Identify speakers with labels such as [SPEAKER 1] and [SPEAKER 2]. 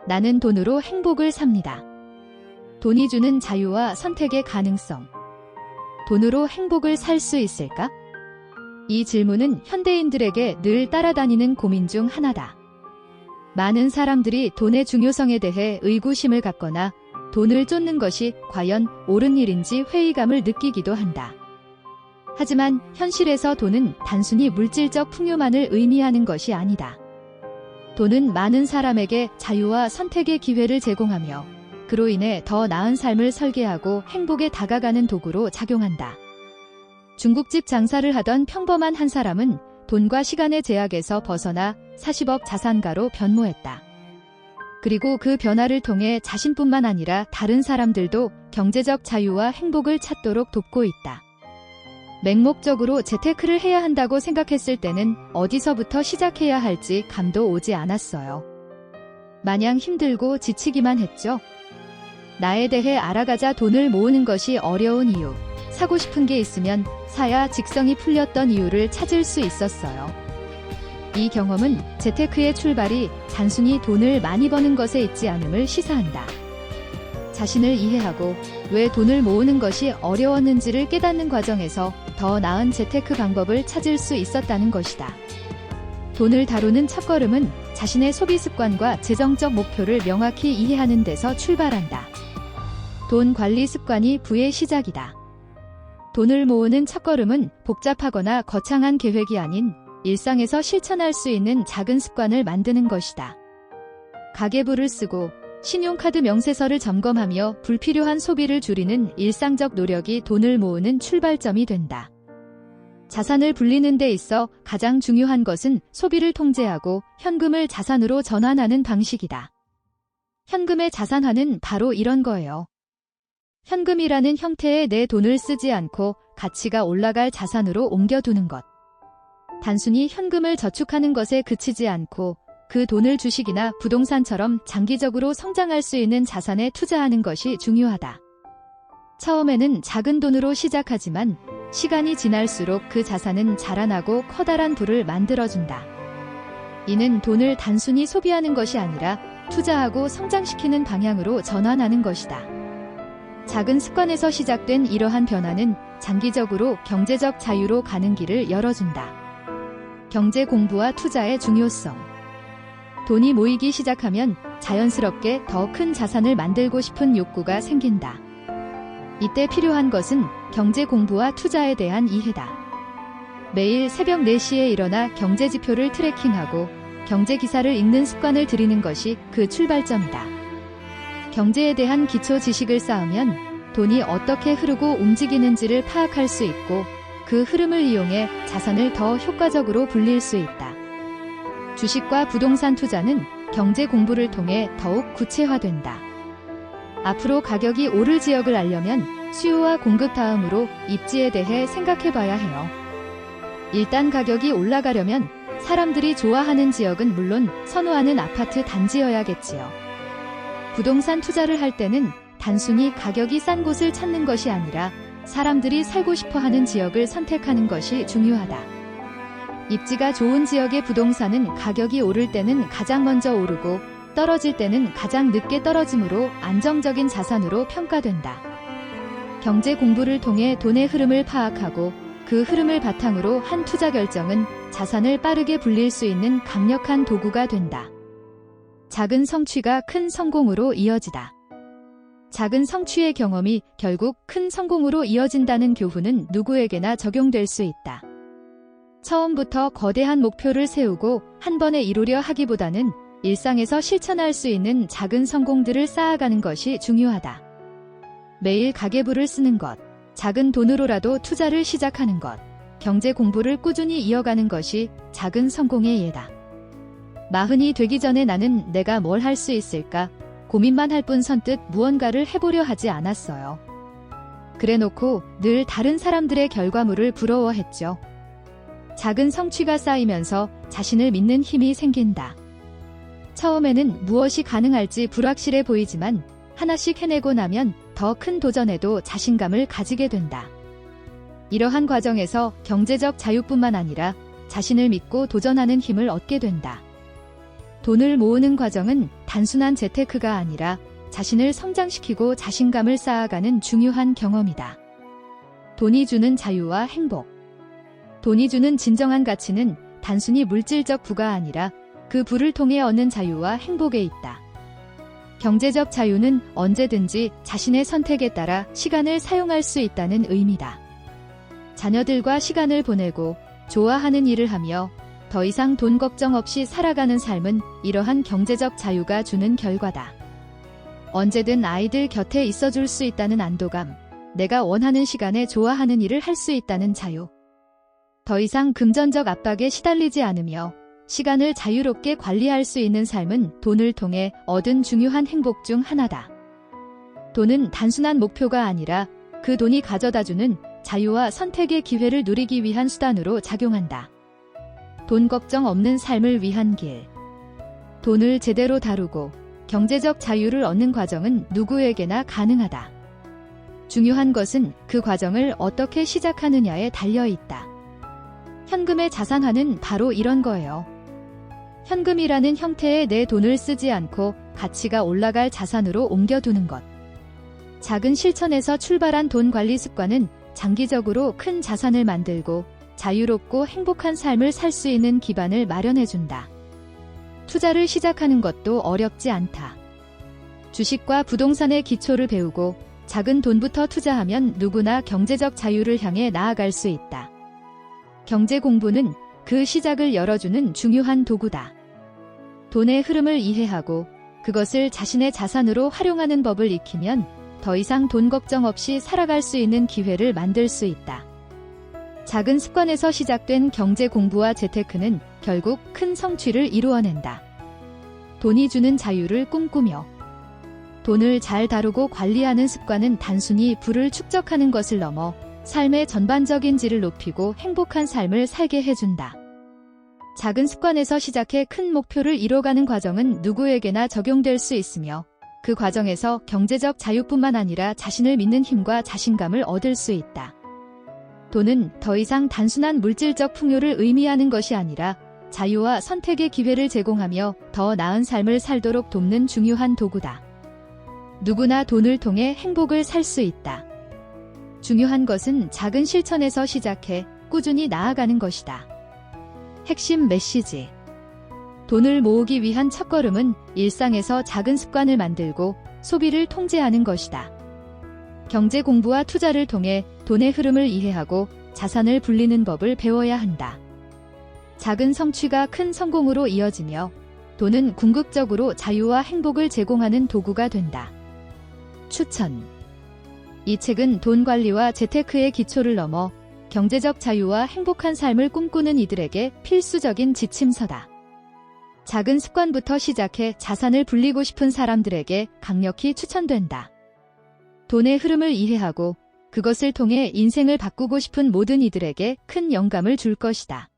[SPEAKER 1] 나는 돈으로 행복을 삽니다. 돈이 주는 자유와 선택의 가능성. 돈으로 행복을 살 수 있을까? 이 질문은 현대인들에게 늘 따라다니는 고민 중 하나다. 많은 사람들이 돈의 중요성에 대해 의구심을 갖거나 돈을 쫓는 것이 과연 옳은 일인지 회의감을 느끼기도 한다. 하지만 현실에서 돈은 단순히 물질적 풍요만을 의미하는 것이 아니다. 돈은 많은 사람에게 자유와 선택의 기회를 제공하며 그로 인해 더 나은 삶을 설계하고 행복에 다가가는 도구로 작용한다. 중국집 장사를 하던 평범한 한 사람은 돈과 시간의 제약에서 벗어나 40억 자산가로 변모했다. 그리고 그 변화를 통해 자신뿐만 아니라 다른 사람들도 경제적 자유와 행복을 찾도록 돕고 있다. 맹목적으로 재테크를 해야 한다고 생각했을 때는 어디서부터 시작해야 할지 감도 오지 않았어요. 마냥 힘들고 지치기만 했죠. 나에 대해 알아가자 돈을 모으는 것이 어려운 이유, 사고 싶은 게 있으면 사야 직성이 풀렸던 이유를 찾을 수 있었어요. 이 경험은 재테크의 출발이 단순히 돈을 많이 버는 것에 있지 않음을 시사한다. 자신을 이해하고 왜 돈을 모으는 것이 어려웠는지를 깨닫는 과정에서 더 나은 재테크 방법을 찾을 수 있었다는 것이다. 돈을 다루는 첫걸음은 자신의 소비 습관과 재정적 목표를 명확히 이해하는 데서 출발한다. 돈 관리 습관이 부의 시작이다. 돈을 모으는 첫걸음은 복잡하거나 거창한 계획이 아닌 일상에서 실천할 수 있는 작은 습관을 만드는 것이다. 가계부를 쓰고 신용카드 명세서를 점검하며 불필요한 소비를 줄이는 일상적 노력이 돈을 모으는 출발점이 된다. 자산을 불리는 데 있어 가장 중요한 것은 소비를 통제하고 현금을 자산으로 전환하는 방식이다. 현금의 자산화는 바로 이런 거예요. 현금이라는 형태의 내 돈을 쓰지 않고 가치가 올라갈 자산으로 옮겨두는 것. 단순히 현금을 저축하는 것에 그치지 않고 그 돈을 주식이나 부동산처럼 장기적으로 성장할 수 있는 자산에 투자하는 것이 중요하다. 처음에는 작은 돈으로 시작하지만 시간이 지날수록 그 자산은 자라나고 커다란 부를 만들어준다. 이는 돈을 단순히 소비하는 것이 아니라 투자하고 성장시키는 방향으로 전환하는 것이다. 작은 습관에서 시작된 이러한 변화는 장기적으로 경제적 자유로 가는 길을 열어준다. 경제 공부와 투자의 중요성. 돈이 모이기 시작하면 자연스럽게 더 큰 자산을 만들고 싶은 욕구가 생긴다. 이때 필요한 것은 경제 공부와 투자에 대한 이해다. 매일 새벽 4시에 일어나 경제 지표를 트래킹하고 경제 기사를 읽는 습관을 들이는 것이 그 출발점이다. 경제에 대한 기초 지식을 쌓으면 돈이 어떻게 흐르고 움직이는지를 파악할 수 있고 그 흐름을 이용해 자산을 더 효과적으로 불릴 수 있다. 주식과 부동산 투자는 경제 공부를 통해 더욱 구체화된다. 앞으로 가격이 오를 지역을 알려면 수요와 공급 다음으로 입지에 대해 생각해봐야 해요. 일단 가격이 올라가려면 사람들이 좋아하는 지역은 물론 선호하는 아파트 단지여야겠지요. 부동산 투자를 할 때는 단순히 가격이 싼 곳을 찾는 것이 아니라 사람들이 살고 싶어하는 지역을 선택하는 것이 중요하다. 입지가 좋은 지역의 부동산은 가격이 오를 때는 가장 먼저 오르고 떨어질 때는 가장 늦게 떨어지므로 안정적인 자산으로 평가된다. 경제 공부를 통해 돈의 흐름을 파악하고 그 흐름을 바탕으로 한 투자 결정은 자산을 빠르게 불릴 수 있는 강력한 도구가 된다. 작은 성취가 큰 성공으로 이어지다. 작은 성취의 경험이 결국 큰 성공으로 이어진다는 교훈은 누구에게나 적용될 수 있다. 처음부터 거대한 목표를 세우고 한 번에 이루려 하기보다는 일상에서 실천할 수 있는 작은 성공들을 쌓아가는 것이 중요하다. 매일 가계부를 쓰는 것, 작은 돈으로라도 투자를 시작하는 것, 경제 공부를 꾸준히 이어가는 것이 작은 성공의 예다. 마흔이 되기 전에 나는 내가 뭘 할 수 있을까 고민만 할 뿐 선뜻 무언가를 해보려 하지 않았어요. 그래놓고 늘 다른 사람들의 결과물을 부러워했죠. 작은 성취가 쌓이면서 자신을 믿는 힘이 생긴다. 처음에는 무엇이 가능할지 불확실해 보이지만 하나씩 해내고 나면 더 큰 도전에도 자신감을 가지게 된다. 이러한 과정에서 경제적 자유뿐만 아니라 자신을 믿고 도전하는 힘을 얻게 된다. 돈을 모으는 과정은 단순한 재테크가 아니라 자신을 성장시키고 자신감을 쌓아가는 중요한 경험이다. 돈이 주는 자유와 행복. 돈이 주는 진정한 가치는 단순히 물질적 부가 아니라 그 부를 통해 얻는 자유와 행복에 있다. 경제적 자유는 언제든지 자신의 선택에 따라 시간을 사용할 수 있다는 의미다. 자녀들과 시간을 보내고 좋아하는 일을 하며 더 이상 돈 걱정 없이 살아가는 삶은 이러한 경제적 자유가 주는 결과다. 언제든 아이들 곁에 있어줄 수 있다는 안도감, 내가 원하는 시간에 좋아하는 일을 할 수 있다는 자유. 더 이상 금전적 압박에 시달리지 않으며 시간을 자유롭게 관리할 수 있는 삶은 돈을 통해 얻은 중요한 행복 중 하나다. 돈은 단순한 목표가 아니라 그 돈이 가져다주는 자유와 선택의 기회를 누리기 위한 수단으로 작용한다. 돈 걱정 없는 삶을 위한 길. 돈을 제대로 다루고 경제적 자유를 얻는 과정은 누구에게나 가능하다. 중요한 것은 그 과정을 어떻게 시작하느냐에 달려 있다. 현금의 자산화는 바로 이런 거예요. 현금이라는 형태의 내 돈을 쓰지 않고 가치가 올라갈 자산으로 옮겨두는 것. 작은 실천에서 출발한 돈 관리 습관은 장기적으로 큰 자산을 만들고 자유롭고 행복한 삶을 살 수 있는 기반을 마련해준다. 투자를 시작하는 것도 어렵지 않다. 주식과 부동산의 기초를 배우고 작은 돈부터 투자하면 누구나 경제적 자유를 향해 나아갈 수 있다. 경제 공부는 그 시작을 열어주는 중요한 도구다. 돈의 흐름을 이해하고 그것을 자신의 자산으로 활용하는 법을 익히면 더 이상 돈 걱정 없이 살아갈 수 있는 기회를 만들 수 있다. 작은 습관에서 시작된 경제 공부와 재테크는 결국 큰 성취를 이루어낸다. 돈이 주는 자유를 꿈꾸며 돈을 잘 다루고 관리하는 습관은 단순히 부를 축적하는 것을 넘어 삶의 전반적인 질을 높이고 행복한 삶을 살게 해준다. 작은 습관에서 시작해 큰 목표를 이뤄가는 과정은 누구에게나 적용될 수 있으며 그 과정에서 경제적 자유뿐만 아니라 자신을 믿는 힘과 자신감을 얻을 수 있다. 돈은 더 이상 단순한 물질적 풍요를 의미하는 것이 아니라 자유와 선택의 기회를 제공하며 더 나은 삶을 살도록 돕는 중요한 도구다. 누구나 돈을 통해 행복을 살 수 있다. 중요한 것은 작은 실천에서 시작해 꾸준히 나아가는 것이다. 핵심 메시지. 돈을 모으기 위한 첫걸음은 일상에서 작은 습관을 만들고 소비를 통제하는 것이다. 경제 공부와 투자를 통해 돈의 흐름을 이해하고 자산을 불리는 법을 배워야 한다. 작은 성취가 큰 성공으로 이어지며 돈은 궁극적으로 자유와 행복을 제공하는 도구가 된다. 추천. 이 책은 돈 관리와 재테크의 기초를 넘어 경제적 자유와 행복한 삶을 꿈꾸는 이들에게 필수적인 지침서다. 작은 습관부터 시작해 자산을 불리고 싶은 사람들에게 강력히 추천된다. 돈의 흐름을 이해하고 그것을 통해 인생을 바꾸고 싶은 모든 이들에게 큰 영감을 줄 것이다.